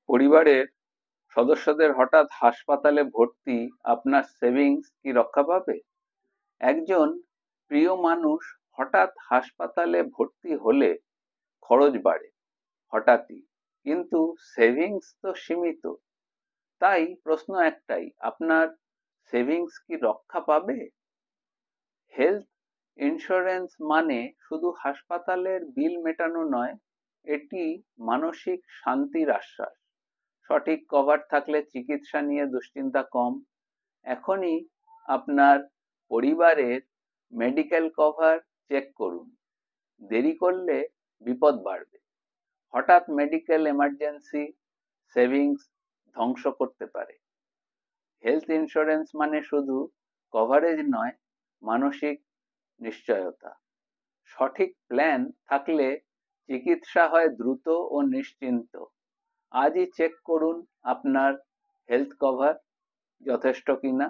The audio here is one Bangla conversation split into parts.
পরিবারের সদস্যদের হঠাৎ হাসপাতালে ভর্তি, আপনার সেভিংস কি রক্ষা পাবে? একজন প্রিয় মানুষ হঠাৎ হাসপাতালে ভর্তি হলে খরচ বাড়ে হঠাৎই, কিন্তু সেভিংস তো সীমিত। তাই প্রশ্ন একটাই, আপনার সেভিংস কি রক্ষা পাবে? হেলথ ইন্স্যুরেন্স মানে শুধু হাসপাতালের বিল মেটানো নয়, এটি মানসিক শান্তির আশ্বাস। সঠিক কভার থাকলে চিকিৎসা নিয়ে দুশ্চিন্তা কম। এখনই আপনার পরিবারের মেডিকেল কভার চেক করুন, দেরি করলে বিপদ বাড়বে। হঠাৎ মেডিকেল এমার্জেন্সি সেভিংস ধ্বংস করতে পারে। হেলথ ইন্স্যুরেন্স মানে শুধু কভারেজ নয়, মানসিক নিশ্চয়তা। সঠিক প্ল্যান থাকলে চিকিৎসা হয় দ্রুত ও নিশ্চিন্ত। আজই চেক করুন আপনার হেলথ কভার যথেষ্ট কিনা।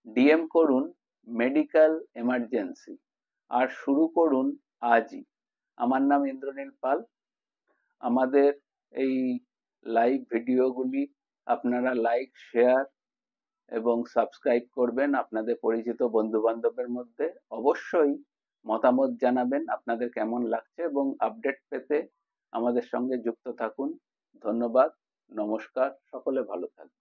ডিএম করুন মেডিকেল এমার্জেন্সি আর শুরু করুন আজই। আমার নাম ইন্দ্রনীল পাল। আমাদের এই লাইভ ভিডিওগুলি আপনারা লাইক, শেয়ার এবং সাবস্ক্রাইব করবেন আপনাদের পরিচিত বন্ধু বান্ধবের মধ্যে। অবশ্যই মতামত জানাবেন আপনাদের কেমন লাগছে, এবং আপডেট পেতে আমাদের সঙ্গে যুক্ত থাকুন। ধন্যবাদ, নমস্কার, সকলে ভালো থাকবেন।